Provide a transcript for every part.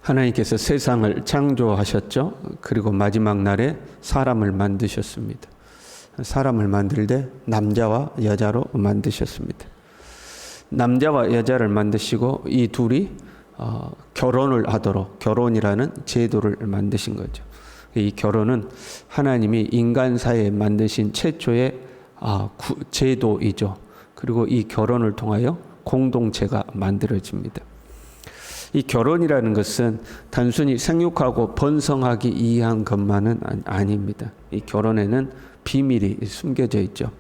하나님께서 세상을 창조하셨죠. 그리고 마지막 날에 사람을 만드셨습니다. 사람을 만들 때 남자와 여자로 만드셨습니다. 남자와 여자를 만드시고 이 둘이 결혼을 하도록 결혼이라는 제도를 만드신 거죠. 이 결혼은 하나님이 인간 사회에 만드신 최초의 제도이죠. 그리고 이 결혼을 통하여 공동체가 만들어집니다. 이 결혼이라는 것은 단순히 생육하고 번성하기 위한 것만은 아닙니다. 이 결혼에는 비밀이 숨겨져 있죠.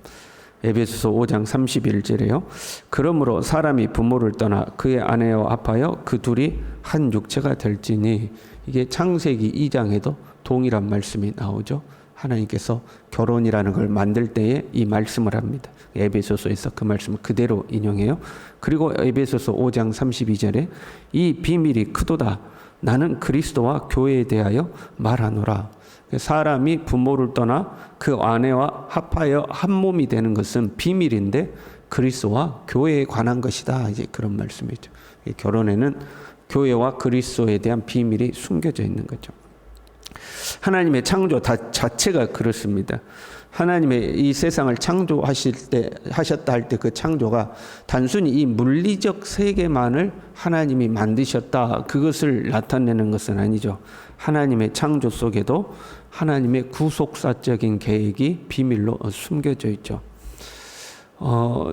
에베소서 5장 31절에요. 그러므로 사람이 부모를 떠나 그의 아내와 합하여 그 둘이 한 육체가 될지니, 이게 창세기 2장에도 동일한 말씀이 나오죠. 하나님께서 결혼이라는 걸 만들 때에 이 말씀을 합니다. 에베소서에서 그 말씀을 그대로 인용해요. 그리고 에베소서 5장 32절에 이 비밀이 크도다. 나는 그리스도와 교회에 대하여 말하노라. 사람이 부모를 떠나 그 아내와 합하여 한 몸이 되는 것은 비밀인데 그리스도와 교회에 관한 것이다. 이제 그런 말씀이죠. 결혼에는 교회와 그리스도에 대한 비밀이 숨겨져 있는 거죠. 하나님의 창조 자체가 그렇습니다. 하나님의 이 세상을 하셨다 할 때 그 창조가 단순히 이 물리적 세계만을 하나님이 만드셨다, 그것을 나타내는 것은 아니죠. 하나님의 창조 속에도 하나님의 구속사적인 계획이 비밀로 숨겨져 있죠.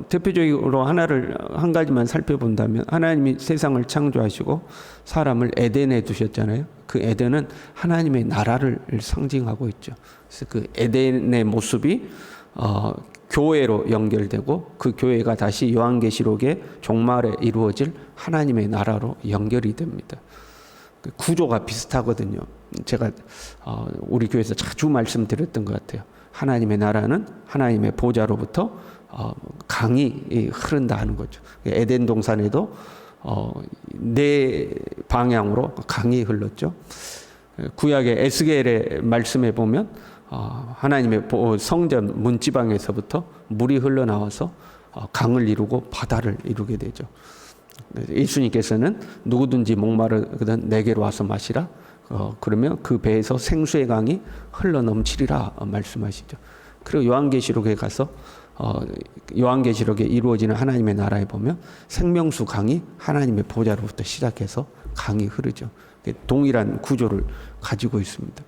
대표적으로 한 가지만 살펴본다면, 하나님이 세상을 창조하시고 사람을 에덴에 두셨잖아요. 그 에덴은 하나님의 나라를 상징하고 있죠. 그래서 그 에덴의 모습이 교회로 연결되고 그 교회가 다시 요한계시록의 종말에 이루어질 하나님의 나라로 연결이 됩니다. 그 구조가 비슷하거든요. 제가 우리 교회에서 자주 말씀드렸던 것 같아요. 하나님의 나라는 하나님의 보좌로부터 강이 흐른다 하는 거죠. 에덴 동산에도 네 방향으로 강이 흘렀죠. 구약의 에스겔의 말씀에 보면 하나님의 성전 문지방에서부터 물이 흘러나와서 강을 이루고 바다를 이루게 되죠. 예수님께서는 누구든지 목마르거든 내게로 와서 마시라. 그러면 그 배에서 생수의 강이 흘러넘치리라 말씀하시죠. 그리고 요한계시록에 가서 요한계시록에 이루어지는 하나님의 나라에 보면 생명수 강이 하나님의 보좌로부터 시작해서 강이 흐르죠. 동일한 구조를 가지고 있습니다.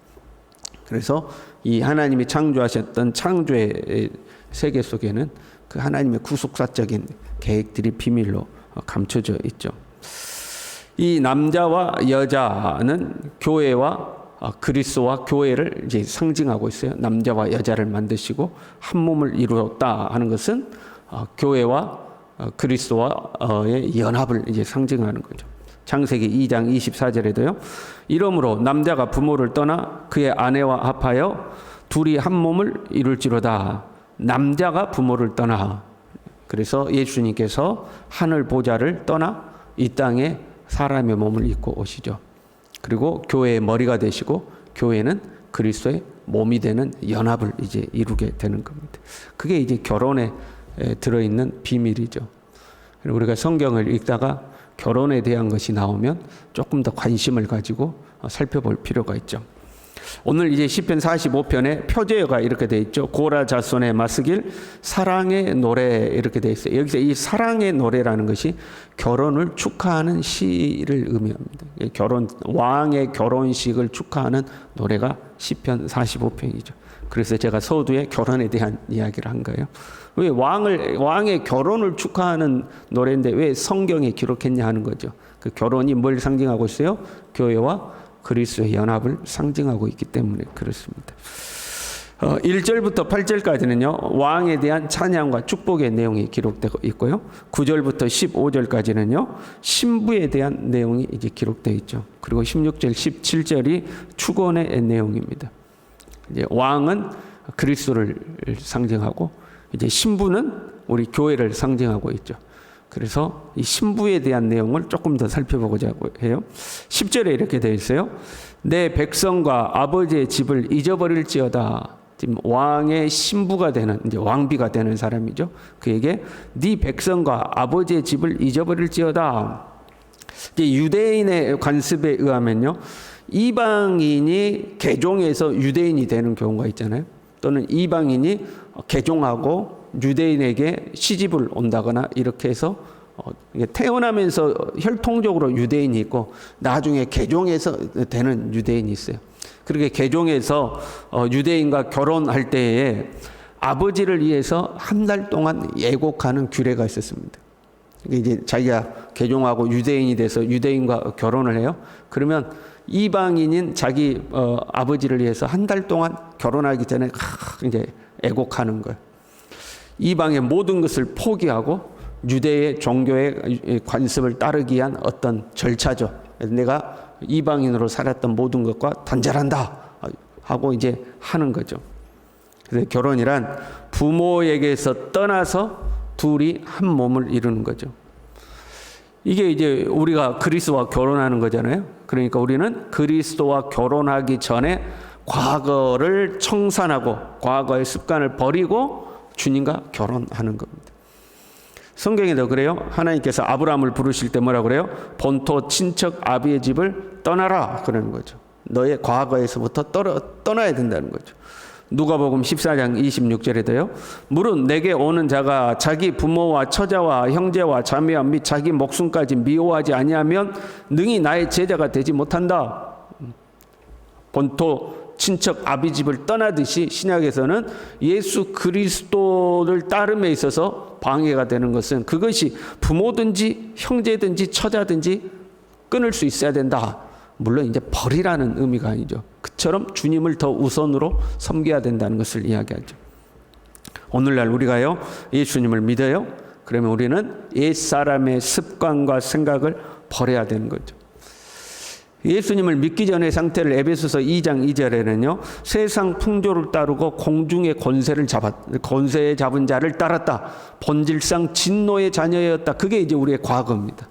그래서 이 하나님이 창조하셨던 창조의 세계 속에는 그 하나님의 구속사적인 계획들이 비밀로 감춰져 있죠. 이 남자와 여자는 교회와 그리스도와 교회를 이제 상징하고 있어요. 남자와 여자를 만드시고 한 몸을 이루었다 하는 것은 교회와 그리스도와의 연합을 이제 상징하는 거죠. 창세기 2장 24절에도요. 이러므로 남자가 부모를 떠나 그의 아내와 합하여 둘이 한 몸을 이룰지로다. 남자가 부모를 떠나. 그래서 예수님께서 하늘 보좌를 떠나 이 땅에 사람의 몸을 입고 오시죠. 그리고 교회의 머리가 되시고 교회는 그리스도의 몸이 되는 연합을 이제 이루게 되는 겁니다. 그게 이제 결혼에 들어있는 비밀이죠. 우리가 성경을 읽다가 결혼에 대한 것이 나오면 조금 더 관심을 가지고 살펴볼 필요가 있죠. 오늘 이제 시편 45편에 표제어가 이렇게 되어 있죠. 고라 자손의 맞서길 사랑의 노래 이렇게 되어 있어요. 여기서 이 사랑의 노래라는 것이 결혼을 축하하는 시를 의미합니다. 왕의 결혼식을 축하하는 노래가 시편 45편이죠. 그래서 제가 서두에 결혼에 대한 이야기를 한 거예요. 왜 왕의 결혼을 축하하는 노래인데 왜 성경에 기록했냐 하는 거죠. 그 결혼이 뭘 상징하고 있어요? 교회와 그리스도의 연합을 상징하고 있기 때문에 그렇습니다. 1절부터 8절까지는요. 왕에 대한 찬양과 축복의 내용이 기록되고 있고요. 9절부터 15절까지는요. 신부에 대한 내용이 이제 기록되어 있죠. 그리고 16절, 17절이 축원의 내용입니다. 이제 왕은 그리스도를 상징하고 이제 신부는 우리 교회를 상징하고 있죠. 그래서 이 신부에 대한 내용을 조금 더 살펴보고자 해요. 10절에 이렇게 되어 있어요. 내 백성과 아버지의 집을 잊어버릴지어다. 지금 왕의 신부가 되는, 이제 왕비가 되는 사람이죠. 그에게 네 백성과 아버지의 집을 잊어버릴지어다. 이제 유대인의 관습에 의하면요, 이방인이 개종해서 유대인이 되는 경우가 있잖아요. 또는 이방인이 개종하고 유대인에게 시집을 온다거나 이렇게 해서 태어나면서 혈통적으로 유대인이 있고 나중에 개종해서 되는 유대인이 있어요. 그렇게 개종해서 유대인과 결혼할 때에 아버지를 위해서 한 달 동안 예곡하는 규례가 있었습니다. 이제 자기가 개종하고 유대인이 돼서 유대인과 결혼을 해요. 그러면 이방인인 자기 아버지를 위해서 한 달 동안 결혼하기 전에 이제 애곡하는 거예요. 이방의 모든 것을 포기하고 유대의 종교의 관습을 따르기 위한 어떤 절차죠. 내가 이방인으로 살았던 모든 것과 단절한다 하고 이제 하는 거죠. 그래서 결혼이란 부모에게서 떠나서 둘이 한 몸을 이루는 거죠. 이게 이제 우리가 그리스도와 결혼하는 거잖아요. 그러니까 우리는 그리스도와 결혼하기 전에 과거를 청산하고 과거의 습관을 버리고 주님과 결혼하는 겁니다. 성경에도 그래요. 하나님께서 아브라함을 부르실 때 뭐라 그래요? 본토 친척 아비의 집을 떠나라 그러는 거죠. 너의 과거에서부터 떠나야 된다는 거죠. 누가복음 14장 26절에도요. 무릇 내게 오는 자가 자기 부모와 처자와 형제와 자매와 및 자기 목숨까지 미워하지 아니하면 능히 나의 제자가 되지 못한다. 본토 친척 아비 집을 떠나듯이 신약에서는 예수 그리스도를 따름에 있어서 방해가 되는 것은 그것이 부모든지 형제든지 처자든지 끊을 수 있어야 된다. 물론 이제 버리라는 의미가 아니죠. 그처럼 주님을 더 우선으로 섬겨야 된다는 것을 이야기하죠. 오늘날 우리가요, 예수님을 믿어요. 그러면 우리는 옛사람의 습관과 생각을 버려야 되는 거죠. 예수님을 믿기 전의 상태를 에베소서 2장 2절에는요. 세상 풍조를 따르고 공중의 권세에 잡은 자를 따랐다. 본질상 진노의 자녀였다. 그게 이제 우리의 과거입니다.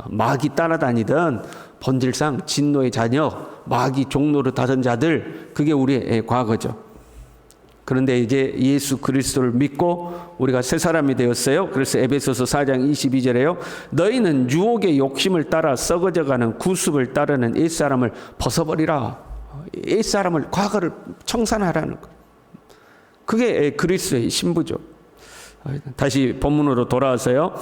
마귀 따라다니던 본질상 진노의 자녀, 마귀 종로를 타던 자들, 그게 우리의 과거죠. 그런데 이제 예수 그리스도를 믿고 우리가 새 사람이 되었어요. 그래서 에베소서 4장 22절에요. 너희는 유혹의 욕심을 따라 썩어져가는 구습을 따르는 옛사람을 벗어버리라. 옛사람을, 과거를 청산하라는 거. 그게 그리스도의 신부죠. 다시 본문으로 돌아와서요.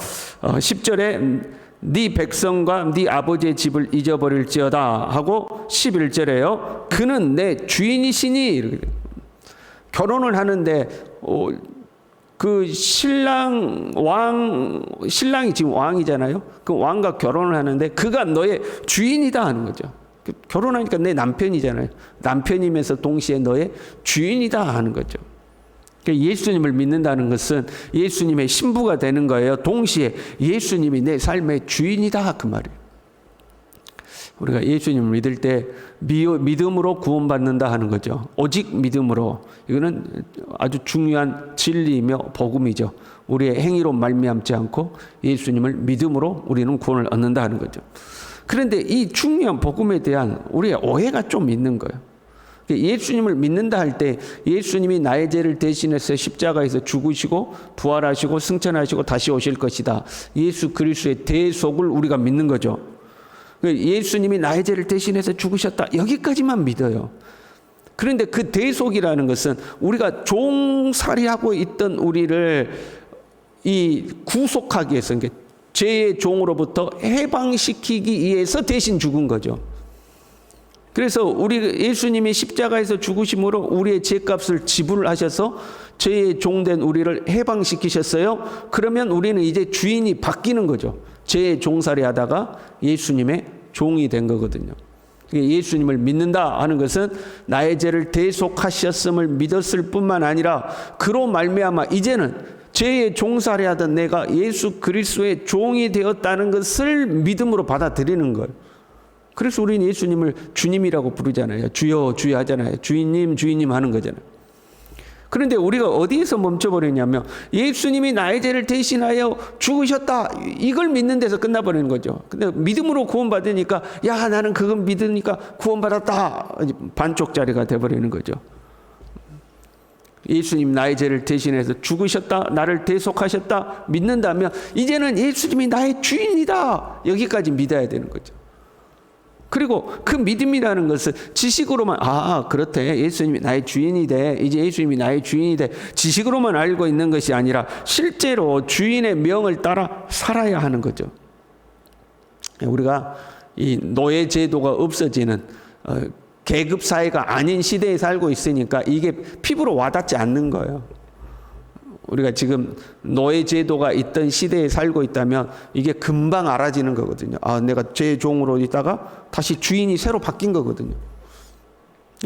10절에 네 백성과 네 아버지의 집을 잊어버릴지어다 하고 11절에요. 그는 내 주인이시니 이렇게 결혼을 하는데 그 신랑이 지금 왕이잖아요. 그 왕과 결혼을 하는데 그가 너의 주인이다 하는 거죠. 결혼하니까 내 남편이잖아요. 남편이면서 동시에 너의 주인이다 하는 거죠. 예수님을 믿는다는 것은 예수님의 신부가 되는 거예요. 동시에 예수님이 내 삶의 주인이다 그 말이에요. 우리가 예수님을 믿을 때 믿음으로 구원받는다 하는 거죠. 오직 믿음으로. 이거는 아주 중요한 진리이며 복음이죠. 우리의 행위로 말미암지 않고 예수님을 믿음으로 우리는 구원을 얻는다 하는 거죠. 그런데 이 중요한 복음에 대한 우리의 오해가 좀 있는 거예요. 예수님을 믿는다 할 때 예수님이 나의 죄를 대신해서 십자가에서 죽으시고 부활하시고 승천하시고 다시 오실 것이다. 예수 그리스도의 대속을 우리가 믿는 거죠. 예수님이 나의 죄를 대신해서 죽으셨다. 여기까지만 믿어요. 그런데 그 대속이라는 것은 우리가 종살이하고 있던 우리를 이 구속하기 위해서, 죄의 종으로부터 해방시키기 위해서 대신 죽은 거죠. 그래서 우리 예수님이 십자가에서 죽으심으로 우리의 죄값을 지불하셔서 죄의 종된 우리를 해방시키셨어요. 그러면 우리는 이제 주인이 바뀌는 거죠. 죄의 종살이 하다가 예수님의 종이 된 거거든요. 예수님을 믿는다 하는 것은 나의 죄를 대속하셨음을 믿었을 뿐만 아니라 그로 말미암아 이제는 죄의 종살이 하던 내가 예수 그리스도의 종이 되었다는 것을 믿음으로 받아들이는 거예요. 그래서 우리는 예수님을 주님이라고 부르잖아요. 주여 주여 하잖아요. 주인님 주인님 하는 거잖아요. 그런데 우리가 어디에서 멈춰버리냐면 예수님이 나의 죄를 대신하여 죽으셨다. 이걸 믿는 데서 끝나버리는 거죠. 근데 믿음으로 구원받으니까 야 나는 그건 믿으니까 구원받았다. 반쪽짜리가 돼버리는 거죠. 예수님 나의 죄를 대신해서 죽으셨다, 나를 대속하셨다 믿는다면 이제는 예수님이 나의 주인이다, 여기까지 믿어야 되는 거죠. 그리고 그 믿음이라는 것은 지식으로만 그렇대, 예수님이 나의 주인이 돼, 이제 예수님이 나의 주인이 돼, 지식으로만 알고 있는 것이 아니라 실제로 주인의 명을 따라 살아야 하는 거죠. 우리가 이 노예 제도가 없어지는 계급 사회가 아닌 시대에 살고 있으니까 이게 피부로 와닿지 않는 거예요. 우리가 지금 노예 제도가 있던 시대에 살고 있다면 이게 금방 알아지는 거거든요. 내가 죄의 종으로 있다가 다시 주인이 새로 바뀐 거거든요.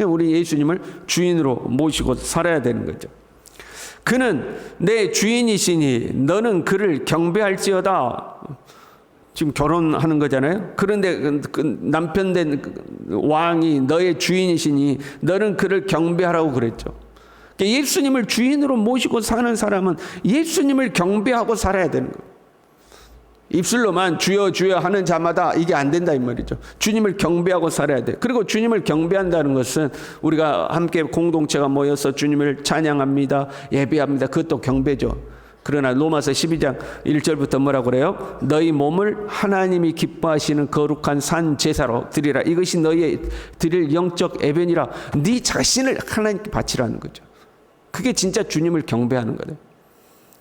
우리 예수님을 주인으로 모시고 살아야 되는 거죠. 그는 내 주인이시니 너는 그를 경배할지어다. 지금 결혼하는 거잖아요. 그런데 그 남편 된 왕이 너의 주인이시니 너는 그를 경배하라고 그랬죠. 예수님을 주인으로 모시고 사는 사람은 예수님을 경배하고 살아야 되는 거예요. 입술로만 주여 주여 하는 자마다 이게 안 된다 이 말이죠. 주님을 경배하고 살아야 돼. 그리고 주님을 경배한다는 것은 우리가 함께 공동체가 모여서 주님을 찬양합니다, 예배합니다. 그것도 경배죠. 그러나 로마서 12장 1절부터 뭐라고 그래요? 너희 몸을 하나님이 기뻐하시는 거룩한 산 제사로 드리라. 이것이 너희의 드릴 영적 예배니라. 네 자신을 하나님께 바치라는 거죠. 그게 진짜 주님을 경배하는 거예요.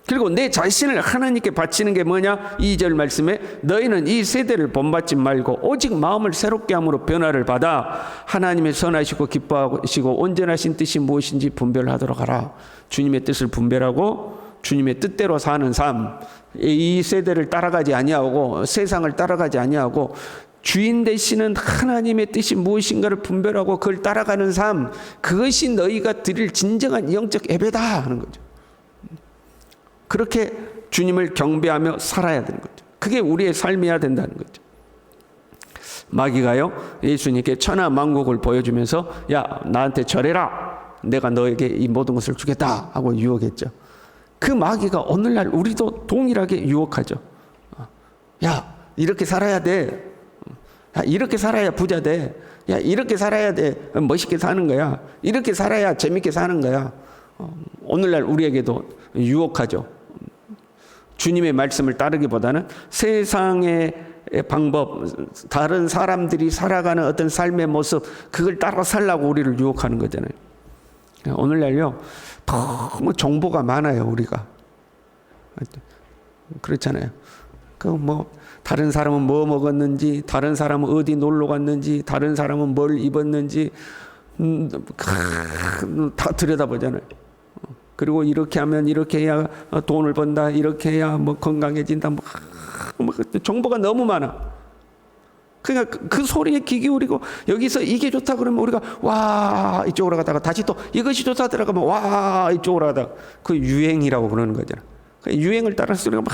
그리고 내 자신을 하나님께 바치는 게 뭐냐? 2절 말씀에 너희는 이 세대를 본받지 말고 오직 마음을 새롭게 함으로 변화를 받아 하나님의 선하시고 기뻐하시고 온전하신 뜻이 무엇인지 분별하도록 하라. 주님의 뜻을 분별하고 주님의 뜻대로 사는 삶, 이 세대를 따라가지 아니하고 세상을 따라가지 아니하고 주인 되시는 하나님의 뜻이 무엇인가를 분별하고 그걸 따라가는 삶, 그것이 너희가 드릴 진정한 영적 예배다 하는 거죠. 그렇게 주님을 경배하며 살아야 되는 거죠. 그게 우리의 삶이어야 된다는 거죠. 마귀가요, 예수님께 천하 만국을 보여주면서 야, 나한테 절해라, 내가 너에게 이 모든 것을 주겠다 하고 유혹했죠. 그 마귀가 오늘날 우리도 동일하게 유혹하죠. 야, 이렇게 살아야 돼. 야, 이렇게 살아야 부자 돼. 야, 이렇게 살아야 돼. 멋있게 사는 거야. 이렇게 살아야 재밌게 사는 거야. 오늘날 우리에게도 유혹하죠. 주님의 말씀을 따르기보다는 세상의 방법, 다른 사람들이 살아가는 어떤 삶의 모습, 그걸 따라 살라고 우리를 유혹하는 거잖아요. 오늘날요, 너무 정보가 많아요, 우리가. 그렇잖아요. 다른 사람은 뭐 먹었는지, 다른 사람은 어디 놀러 갔는지, 다른 사람은 뭘 입었는지, 다 들여다보잖아요. 그리고 이렇게 하면 이렇게 해야 돈을 번다, 이렇게 해야 뭐 건강해진다, 정보가 너무 많아. 그러니까 그 소리에 귀 기울이고 여기서 이게 좋다 그러면 우리가 와 이쪽으로 가다가 다시 또 이것이 좋다 들어가면 와 이쪽으로 가다가 그 유행이라고 그러는 거잖아. 유행을 따라서 우리가 막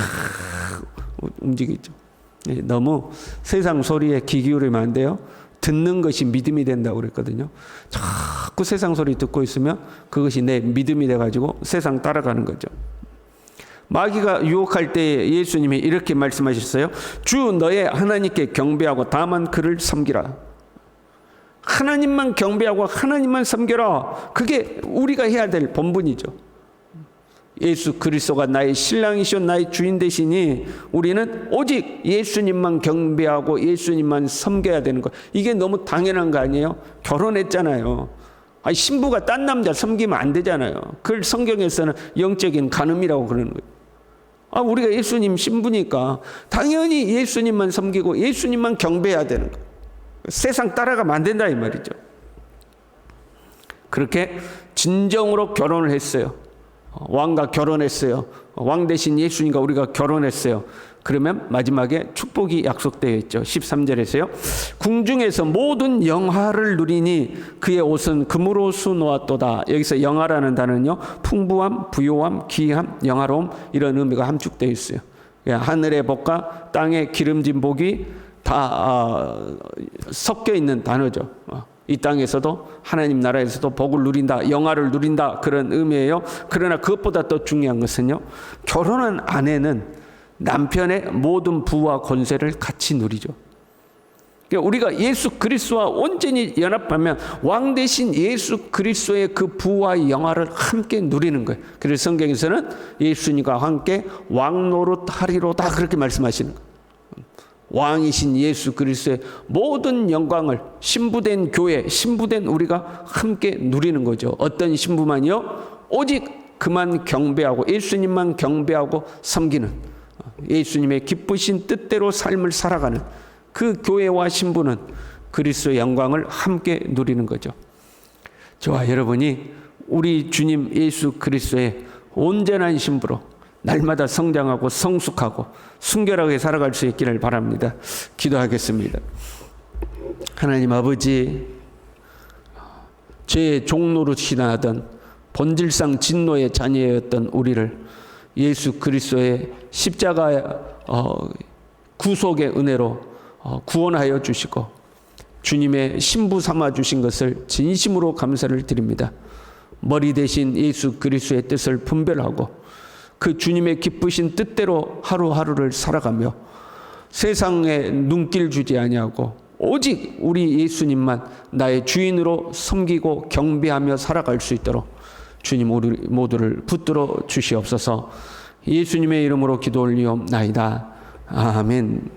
움직이죠. 너무 세상 소리에 귀 기울이면 안 돼요. 듣는 것이 믿음이 된다고 그랬거든요. 자꾸 세상 소리 듣고 있으면 그것이 내 믿음이 돼가지고 세상 따라가는 거죠. 마귀가 유혹할 때 예수님이 이렇게 말씀하셨어요. 주 너의 하나님께 경배하고 다만 그를 섬기라. 하나님만 경배하고 하나님만 섬겨라. 그게 우리가 해야 될 본분이죠. 예수 그리스도가 나의 신랑이시오 나의 주인 되시니 우리는 오직 예수님만 경배하고 예수님만 섬겨야 되는 거. 이게 너무 당연한 거 아니에요? 결혼했잖아요. 신부가 딴 남자 섬기면 안 되잖아요. 그걸 성경에서는 영적인 간음이라고 그러는 거예요. 우리가 예수님 신부니까 당연히 예수님만 섬기고 예수님만 경배해야 되는 거예요. 세상 따라가면 안 된다 이 말이죠. 그렇게 진정으로 결혼을 했어요. 왕과 결혼했어요. 왕 대신 예수님과 우리가 결혼했어요. 그러면 마지막에 축복이 약속되어 있죠. 13절에서요. 궁중에서 모든 영화를 누리니 그의 옷은 금으로 수놓았도다. 여기서 영화라는 단어는요. 풍부함, 부요함, 귀함, 영화로움 이런 의미가 함축되어 있어요. 하늘의 복과 땅의 기름진 복이 다 섞여 있는 단어죠. 이 땅에서도 하나님 나라에서도 복을 누린다, 영화를 누린다 그런 의미예요. 그러나 그것보다 더 중요한 것은요. 결혼한 아내는 남편의 모든 부와 권세를 같이 누리죠. 그러니까 우리가 예수 그리스도와 온전히 연합하면 왕 대신 예수 그리스도의 그 부와 영화를 함께 누리는 거예요. 그래서 성경에서는 예수님과 함께 왕 노릇하리로다 그렇게 말씀하시는 거예요. 왕이신 예수 그리스도의 모든 영광을 신부된 교회, 신부된 우리가 함께 누리는 거죠. 어떤 신부만요? 오직 그만 경배하고 예수님만 경배하고 섬기는, 예수님의 기쁘신 뜻대로 삶을 살아가는 그 교회와 신부는 그리스도의 영광을 함께 누리는 거죠. 저와 여러분이 우리 주님 예수 그리스도의 온전한 신부로 날마다 성장하고 성숙하고 순결하게 살아갈 수 있기를 바랍니다. 기도하겠습니다. 하나님 아버지, 죄의 종노릇이나 하던 본질상 진노의 자녀였던 우리를 예수 그리스도의 십자가 구속의 은혜로 구원하여 주시고 주님의 신부 삼아 주신 것을 진심으로 감사를 드립니다. 머리 대신 예수 그리스도의 뜻을 분별하고 그 주님의 기쁘신 뜻대로 하루하루를 살아가며 세상에 눈길 주지 아니하고 오직 우리 예수님만 나의 주인으로 섬기고 경배하며 살아갈 수 있도록 주님 우리 모두를 붙들어 주시옵소서. 예수님의 이름으로 기도 올리옵나이다. 아멘.